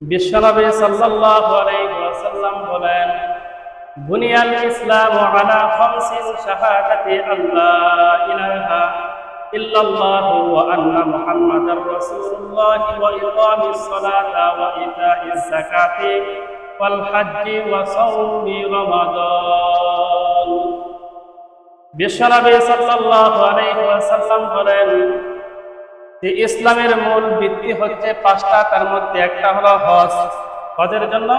বিশ্বনবী সাল্লাল্লাহু আলাইহি ওয়াসাল্লাম বলেন, বুনিয়াল ইসলামু আলা খামসিন শাহাদাতি আল্লা ইলাহা ইল্লাল্লাহু ওয়া আন্না মুহাম্মাদার রাসূলুল্লাহ ওয়া ইকামিস সালাতা ওয়া ইতাইজ যাকাতি ওয়াল হজ্জি ওয়া সাওমি রমাদান। বিশ্বনবী সাল্লাল্লাহু আলাইহি ওয়াসাল্লাম বলেন যে ইসলামের মূল ভিত্তি হচ্ছে পাঁচটা, তার মধ্যে একটা হলো হজ। হজের জন্য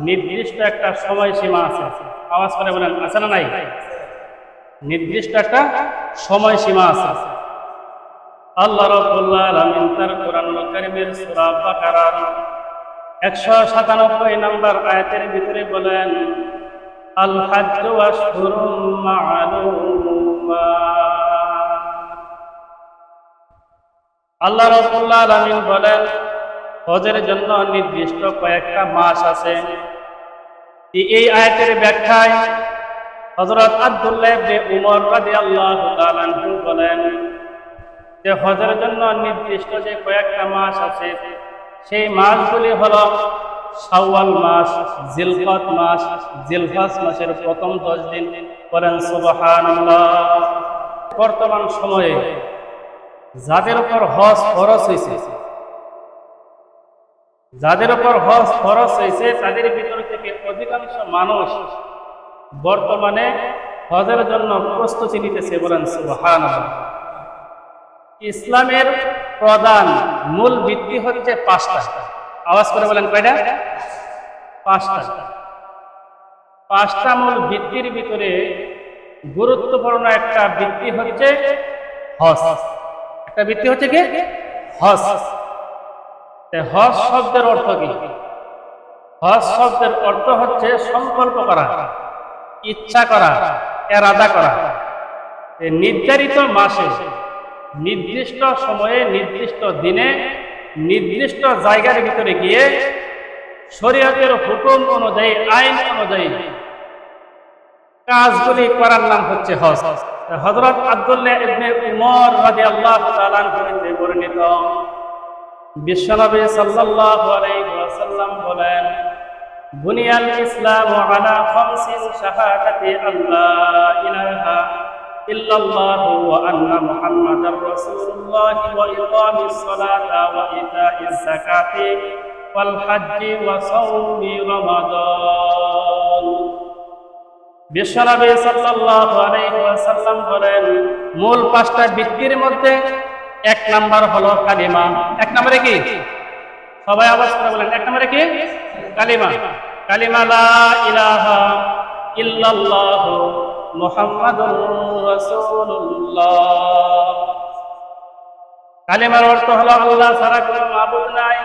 নির্দিষ্ট একটা সময়সীমা আছে। আওয়াজ করে বলেন, আছে না নাই? নির্দিষ্ট একটা সময়সীমা আছে। আল্লাহ রাব্বুল আলামিন তার কোরআনুল কারীমের সূরা বাকারার 197 নম্বর আয়াতের ভিতরে বলেন, আল হাজ্জু আশহুরুম মা'লুমাত। আল্লাহ রাব্বুল আলামিন বলেন, হজের জন্য নির্দিষ্ট কয়েকটা মাস আছে। এই আয়াতের ব্যাখ্যায় হযরত আব্দুল্লাহ ইবনে উমর রাদিয়াল্লাহু তাআলা আনহু বলেন যে হজের জন্য নির্দিষ্ট যে কয়েকটা মাস আছে, সেই মাসগুলি হলো শাওয়াল মাস, জিলকদ মাস, জিলহজ মাসের প্রথম 10 দিন। বলেন সুবহানাল্লাহ। বর্তমান সময়ে যাদের উপর হজ ফরজ হয়েছে, তাদের ভিতর থেকে অধিকাংশ মানুষ বর্তমানে হজের জন্য প্রস্তুতি নিতেছে। বলেন সুবহানাল্লাহ। ইসলামের প্রধান মূল ভিত্তি হচ্ছে পাঁচটা। আওয়াজ করে বলেন, কয়টা? পাঁচটা মূল ভিত্তির ভিতরে গুরুত্বপূর্ণ একটা ভিত্তি হচ্ছে হজ। একটা ভিত্তি হচ্ছে কি? হজ। হজ শব্দের অর্থ কি? হজ শব্দের অর্থ হচ্ছে সংকল্প করা, ইচ্ছা করা, ইরাদা করা। নির্ধারিত মাসে, নির্দিষ্ট সময়ে, নির্দিষ্ট দিনে, নির্দিষ্ট জায়গার ভিতরে গিয়ে শরীয়তের হুকুম অনুযায়ী, আইন অনুযায়ী কাজগুলি করার নাম হচ্ছে হজ। হযরত আব্দুল্লাহ ইবনে উমর রাদিয়াল্লাহু তাআলা আনহু হতে বর্ণিত, বিশ্বনবী সাল্লাল্লাহু আলাইহি ওয়াসাল্লাম বলেন, বুনিয়াল ইসলামু আলা খামসিন শাহাদাতি আল্লা ইলাহা ইল্লাল্লাহু ওয়া আন্না মুহাম্মাদার রাসূলুল্লাহ ওয়া ইকামিস সালাতা ওয়া ইতাইজ যাকাতি ওয়াল হজ্জি ওয়া সাওমি রমাদান। বিশ্বনবী সাল্লাল্লাহু আলাইহি ওয়াসাল্লাম বলেন, মূল পাঁচটা ভিত্তির মধ্যে এক নাম্বার হলো কালিমা। এক নম্বরে কি? সবাই আওয়াজ করে বলেন, এক নম্বরে কি? কালিমা। কালিমা লা ইলাহা ইল্লাল্লাহু মুহাম্মাদুর রাসূলুল্লাহ। কালিমার অর্থ হলো আল্লাহ ছাড়া কোনো মাবুদ নাই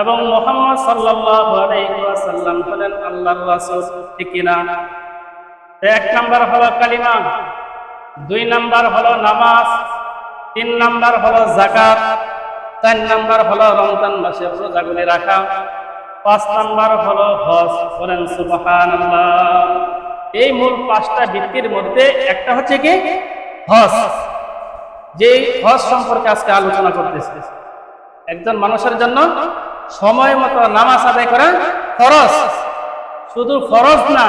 এবং মুহাম্মদ সাল্লাল্লাহু আলাইহি ওয়াসাল্লাম হলেন আল্লাহর রাসূল। ঠিক কি না? এক নাম্বার হলো কালিমা, 2 নাম্বার হলো নামাজ, 3 নাম্বার হলো যাকাত, 4 নাম্বার হলো রমজান মাসের রোজাগুলি রাখা, 5 নাম্বার হলো হজ। বলেন সুবহানাল্লাহ। এই মূল পাঁচটা ভিত্তির মধ্যে একটা হচ্ছে কি? হজ। যে হজ সম্পর্কে আজকে আলোচনা করতেছি। একজন মানুষের জন্য সময় মতো নামাজ আদায় করা ফরজ। শুধু ফরজ না,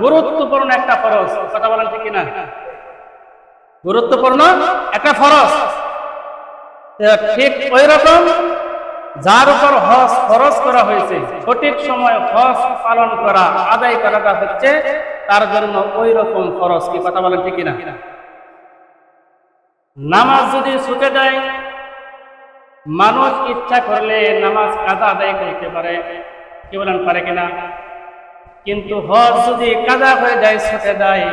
গুরুত্বপূর্ণ একটা ফরজ। কথা বলেন ঠিক কিনা? গুরুত্বপূর্ণ একটা ফরজ। ঠিক ওই রকম যার উপর হজ ফরজ করা হয়েছে, সঠিক সময় হজ পালন করা, আদায় করাটা হচ্ছে তার জন্য ওই রকম ফরজ। কি কথা বলেন ঠিক কিনা? নামাজ যদি ছুটে যায়, মানুষ ইচ্ছা করলে নামাজ কাজা আদায় করতে পারে। কি বলেন, পারে কিনা? কিন্তু হজ যদি কাজা হয়ে যায়, ছুটে যায়,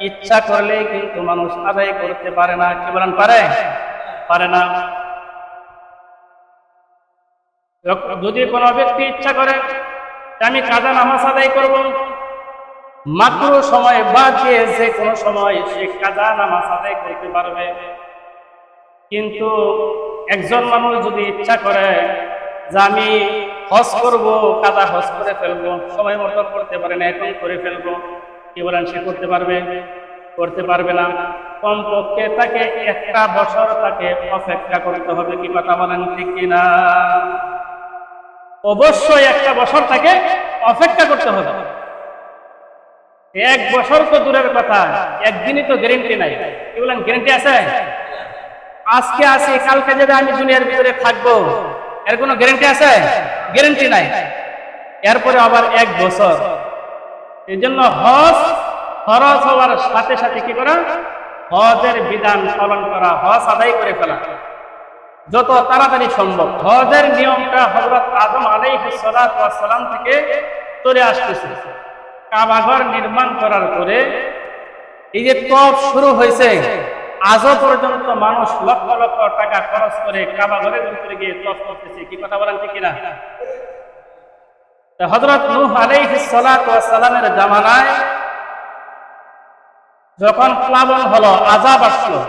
ইচ্ছা করলে কিন্তু মানুষ আদায় করতে পারে না। কি বলেন, পারে? পারে না। যদি কোনো ব্যক্তি ইচ্ছা করে আমি কাজা নামাজ আদায় করব, মাত্র সময় বাদ দিয়ে যে কোনো সময় সে কাজা নামাজ আদায় করতে পারবে। কিন্তু একজন মানুষ যদি ইচ্ছা করে যে আমি হজ করব, কাজা হজ করে ফেলবো, সময় মতো করতে পারে না, এখন করে ফেলবো, কি বলেন, সে করতে পারবে? করতে পারবে না। কমপক্ষে তাকে 1 বছর তাকে অপেক্ষা করতে হবে। কি কথা বলেন ঠিক কিনা? অবশ্যই একটা বছর তাকে অপেক্ষা করতে হবে। 1 বছর তো দূরের কথা, একদিনই তো গ্যারেন্টি নাই। কি বলেন, গ্যারেন্টি আছে? আজকে আসি, কালকে যদি আমি দুনিয়ার ভিতরে থাকবো, এর কোনো গ্যারেন্টি আছে? গ্যারেন্টি নাই। এরপরে আবার 1 বছর। এই জন্য হজ ফরজ হওয়ার সাথে সাথে কি করা? হজের বিধান পালন করা, হজ আদায় করে ফেলা যত তাড়াতাড়ি সম্ভব। হজের নিয়মটা হযরত আদম আলাইহিস সালাতু ওয়াস সালাম থেকে চলে আসতেছে। কাবাঘর নির্মাণ করার পরে এই যে তওয়াফ শুরু হয়েছে, আজও পর্যন্ত মানুষ লক্ষ লক্ষ টাকা খরচ করে কাবাঘরের ভিতরে গিয়ে তওয়াফ করতেছে। কি কথা বলেন, ঠিক কিনা? হযরত নূহ আলাইহিস সালাতু ওয়াস সালামের জামানায় যখন প্লাবন হলো, আযাব আসলো,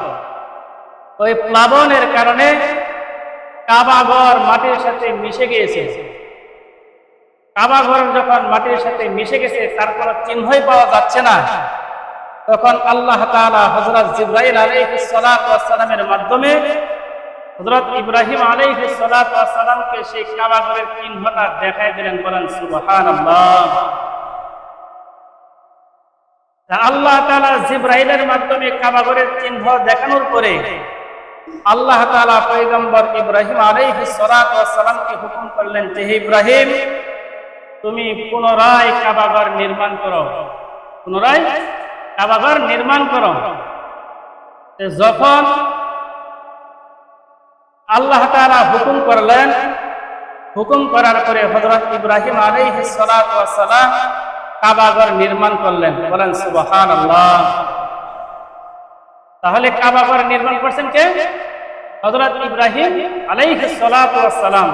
ওই প্লাবনের কারণে কাবাঘর মাটির সাথে মিশে গিয়েছে। কাবাঘর যখন মাটির সাথে মিশে গেছে, তার কোনো চিহ্নই পাওয়া যাচ্ছে না। তখন আল্লাহ তাআলা হযরত জিবরাইল আলাইহিস সালাতু ওয়াস সালামের মাধ্যমে হযরত ইব্রাহিম আলাইহিস সালাতু ওয়াস সালামকে সেই কাবাঘরের চিহ্নটা দেখায় দিলেন। বলেন সুবহানাল্লাহ। আল্লাহ তাআলা জিবরাইলের মাধ্যমে কাবাঘরের চিহ্ন দেখানোর পরে আল্লাহ তাআলা পয়গম্বর ইব্রাহিম আলাইহিস সালাতু ওয়াস সালামকে হুকুম করলেন যে, হে ইব্রাহিম, তুমি পুনরায় কাবাঘর নির্মাণ করো, পুনরায় কাবাঘর নির্মাণ করো। যখন আল্লাহ তাআলা হুকুম করলেন, হুকুম করার পরে হযরত ইব্রাহিম আলাইহিস সালাতু ওয়াস সালাম কাবাঘর নির্মাণ করলেন। বলেন সুবহানাল্লাহ। তাহলে কাবাঘর নির্মাণ করছেন কে? হযরত ইব্রাহিম আলাইহিস সালাতু ওয়াস সালাম।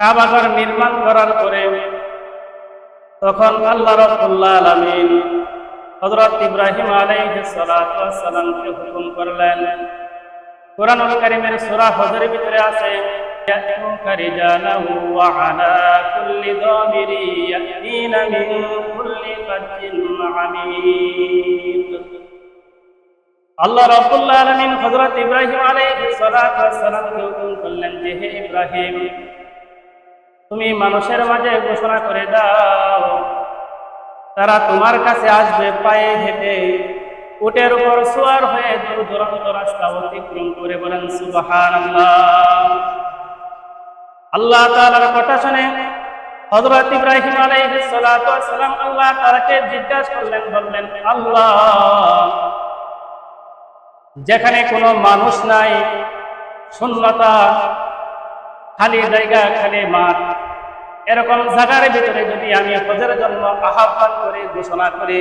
কাবাঘর নির্মাণ করার পরে তখন আল্লাহ রাব্বুল আলামিন হযরত ইব্রাহিম আলাইহিস সালাতু ওয়াস সালামকে হুকুম করলেন। কোরআনুল কারীমের সূরা হজরের ভিতরে আছে, ইয়াতুকা রিজালান ওয়া আলা কুল্লি দামিরি ইয়াতিনা মিন কুল্লি ফাজ্জিন আমিক। আল্লাহ রাব্বুল আলামিন হযরত ইব্রাহিম আলাইহিস সালাতু ওয়াস সালামকে হুকুম করলেন যে, হে ইব্রাহিম, তুমি মানুষের মাঝে ঘোষণা করে দাও, তারা তোমার কাছে আসবে পায়ে হেঁটে, উটের উপর সওয়ার হয়ে দূর দূরান্ত রাস্তা অতিক্রম করে। বলেন সুবহানাল্লাহ। আল্লাহ তাআলার কথা শুনে হযরত ইব্রাহিম আলাইহিস সালাতু ওয়াস সালাম আল্লাহ তাআলাকে জিজ্ঞাসা করলেন, বললেন, আল্লাহ, যেখানে কোনো মানুষ নাই, শূন্যতা, খালি জায়গা, খালি মাঠ, এরকম জায়গার ভিতরে যদি আমি হজের জন্য আহ্বান করে ঘোষণা করি,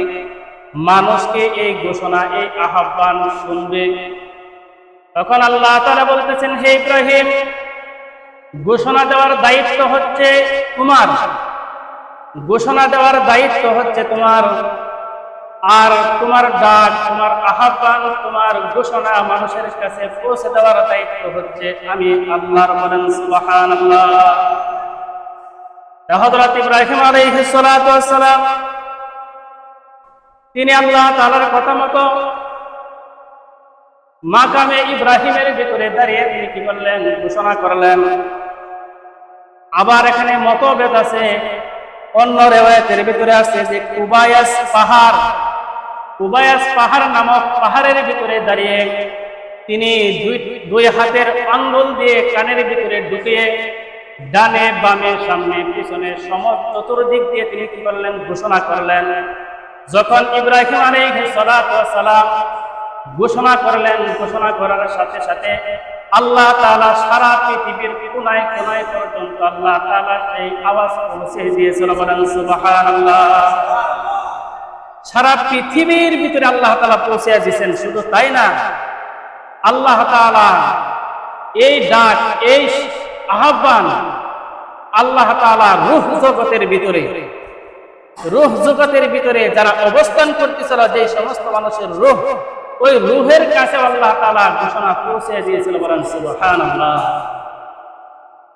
মানুষকে এই ঘোষণা, এই আহ্বান শুনবে? তখন আল্লাহ তাআলা বলতেছেন, হে ইব্রাহিম, ঘোষণা দেওয়ার দায়িত্ব হচ্ছে তোমার, ঘোষণা দেওয়ার দায়িত্ব হচ্ছে তোমার, আর তোমার ডাক, তোমার আহ্বান, তোমার ঘোষণা মানুষের কাছে পৌঁছে দেওয়ার দায়িত্ব হচ্ছে আমি আল্লাহর। বলেন সুবহানাল্লাহ। হযরত ইব্রাহিম আলাইহিস সালাতু ওয়াস সালাম তিনি আল্লাহ তাআলার কথা মতো মাকামে ইব্রাহিমের ভিতরে দাঁড়িয়ে তিনি কি করলেন? ঘোষণা করলেন। আবার এখানে মতভেদ আছে, অন্য রিওয়ায়াতের ভিতরে আছে যে কুবায়াস পাহাড়, কুবায়াস পাহাড় নামক পাহাড়ের ভিতরে দাঁড়িয়ে তিনি দুই হাতের আঙ্গুল দিয়ে কানের ভিতরে ঢুকিয়ে ডানে বামে সামনে পিছনে সমস্ত চতুর্দিক দিয়ে তিনি কি করলেন? ঘোষণা করলেন। যখন ইব্রাহিম আলাইহিস সালাতু ওয়াস সালাম ঘোষণা করলেন, ঘোষণা করার সাথে সাথে আল্লাহ তাআলা সারা পৃথিবীর কোনায় কোনায় পর্যন্ত আল্লাহ তাআলা এই আওয়াজ পৌঁছে দিয়েছিল। বলেন সুবহানাল্লাহ। সারা পৃথিবীর ভিতরে আল্লাহ তাআলা পৌঁছে দিয়েছেন। শুধু তাই না, আল্লাহ তাআলা এই ডাক, এই আহ্বান আল্লাহ তাআলা রূহ জগতের ভিতরে, রূহ জগতের ভিতরে যারা অবস্থান করতেছিল, যে সমস্ত মানুষের রূহ, ওই রূহের কাছে আল্লাহ তাআলা ঘোষণা পৌঁছে দিয়েছিল। বলেন সুবহানাল্লাহ।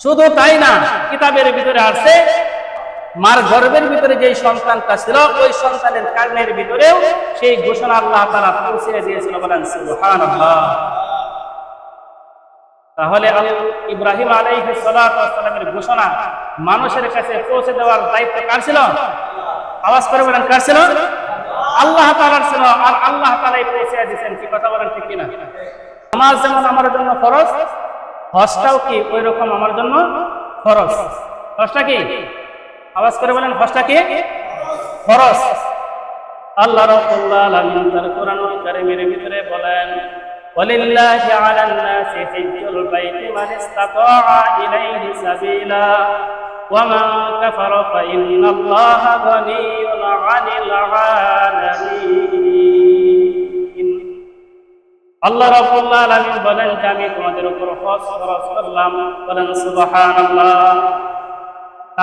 শুধু তাই না, কিতাবের ভিতরে আছে মার গর্ভের ভিতরে যে সন্তানটা ছিল, ওই সন্তানের কানের ভিতরেও সেই ঘোষণা আল্লাহ তাআলা পৌঁছে দিয়েছিল। বলেন সুবহানাল্লাহ। তাহলে ইব্রাহিম আলাইহিস সালাতু ওয়াস সালামের ঘোষণা মানুষের কাছে পৌঁছে দেওয়ার দায়িত্ব কার ছিল? আওয়াজ করে বলেন, কার ছিল? আল্লাহ তাআলার ছিল। আর আল্লাহ তাআলাই পৌঁছে দিয়েছেন। কি কথা বলেন, ঠিক কিনা? নামাজ যেমন আমার জন্য ফরজ, হজটাও কি ওই রকম আমার জন্য ফরজ। হজটা কি? আওয়াজ করে বলেন, হজটা কি? ফরজ। আল্লাহ রাব্বুল আলামিন তার কোরআনুল কারীমের ভিতরে বলেন, ওয়ালিল্লাহি আলান নাসি হিজ্জুল বাইতি মান ইসতাতাআ ইলাইহি সাবিলা ওয়া মান কাফারা ফা ইন্নাল্লাহা গানিয়্যুন আনিল আলামিন। আল্লাহ রাব্বুল আলামিন বলেন যে আমি তোমাদের উপর হজ ফরজ করলাম। বলেন সুবহানাল্লাহ।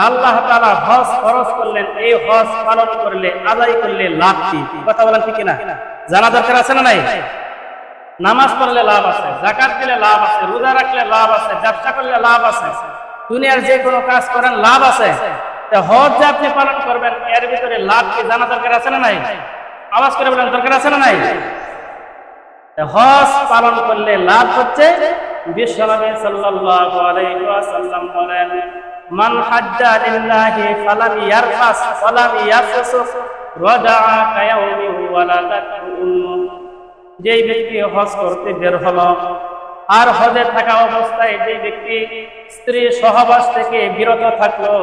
আল্লাহ তাআলা হজ ফরজ করলেন। এই হজ পালন করলে, আদায় করলে লাভ কি? কথা বলেন, ঠিক কিনা? জানা দরকার আছে না নাই? নামাজ পড়লে লাভ আছে, যাকাত দিলে লাভ আছে, রোজা রাখলে লাভ আছে, ব্যবসা করলে লাভ আছে, দুনিয়ার যে কোনো কাজ করেন লাভ আছে। হজ যে আপনি পালন করবেন, এর ভিতরে লাভ কি জানা দরকার আছে না নাই? আওয়াজ করে বলেন, দরকার আছে না নাই? হজ পালন করলে লাভ হচ্ছে, বিশ্বনবী সাল্লাল্লাহু আলাইহি ওয়াসাল্লাম বলেন, মান হাজ্জা লিল্লাহি ফালাম ইয়ারফাস ওয়ালাম ইয়াফসুক রাজাআ কায়াউমিহি ওয়ালাদাতু উম্মু। যেই ব্যক্তি হজ করতে বের হলো আর হজে থাকা অবস্থায় যে ব্যক্তি স্ত্রী সহবাস থেকে বিরত থাকলো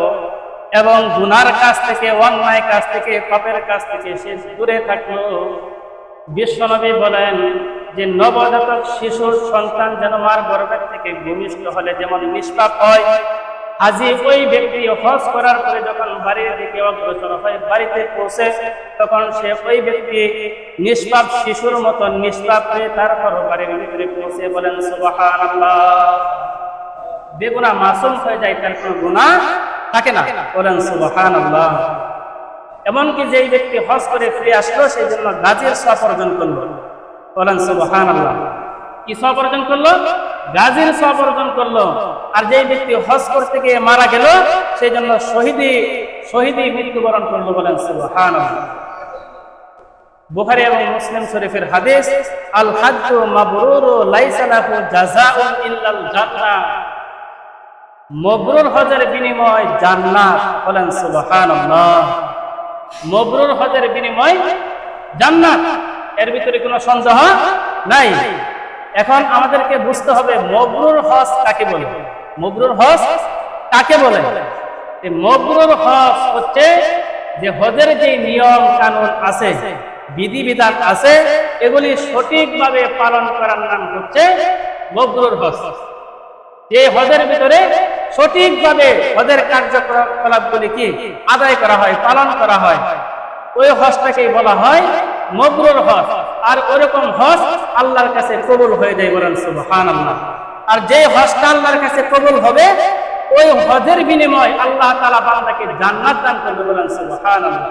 এবং গুনার কাজ থেকে, অন্যায় কাজ থেকে, পাপের কাজ থেকে সে দূরে থাকলো, বিশ্বনবী বলেন যে নবজাতক শিশুর সন্তান যেন মার গর্ভের থেকে ভূমিষ্ঠ হলে যেমন নিষ্পাপ হয়, আজি ওই ব্যক্তি হজ করার পরে যখন বাড়ির দিকে অগ্রসর হয়, বাড়িতে পৌঁছে, তখন সে ওই ব্যক্তি নিষ্পাপ শিশুর মতন নিষ্পাপ হয়ে তারপর বাড়ির ভিতরে পৌঁছে। বলেন সুবহানাল্লাহ। বেগুনাহ মাসুম হয়ে যায়, তার কোনো গুনাহ থাকে না। বলেন সুবহানাল্লাহ। এমনকি যেই ব্যক্তি হজ করে ফিরে আসলো, সেই জন্য গাজীর সওয়াব অর্জন করলো। বলেন সুবহানাল্লাহ। কি সওয়াব অর্জন করলো? গাজীর সওয়াব অর্জন করলো। আর যেই ব্যক্তি হজ করতে গিয়ে মারা গেল, সেই জন্য শহীদি মৃত্যুবরণ করলো। বলেন সুবহানাল্লাহ। বুখারী এবং মুসলিম শরীফের হাদিস, আল হাজ্জু মাবরুরু লাইসা লাহু জাযাউন ইল্লাল জান্নাহ। মবরুর হজের বিনিময় জান্নাত। বলেন সুবহানাল্লাহ। মবরুর হজের বিনিময় জান্নাত, এর ভিতরে কোনো সন্দেহ নাই। এখন আমাদেরকে বুঝতে হবে মবরুর হজ কাকে বলে। মবরুর হজ কাকে বলে? এই মবরুর হজ হচ্ছে যে হজের যে নিয়ম কানুন আছে, বিধিবিধান আছে, এগুলি সঠিকভাবে পালন করার নাম হচ্ছে মবরুর হজ। যে হজের ভিতরে সঠিকভাবে হজের কার্যকলাপগুলি কি আদায় করা হয়, পালন করা হয়, ওই হজটাকেই বলা হয় মবরুর হজ। আর ওরকম হজ আল্লাহর কাছে কবুল হয়ে যায়। বলেন সুবহানাল্লাহ। আর যে হজটা আল্লাহর কাছে কবুল হবে, ওই হজের বিনিময় আল্লাহ তাআলা বান্দাকে জান্নাত দান করবে। বলেন সুবহানাল্লাহ।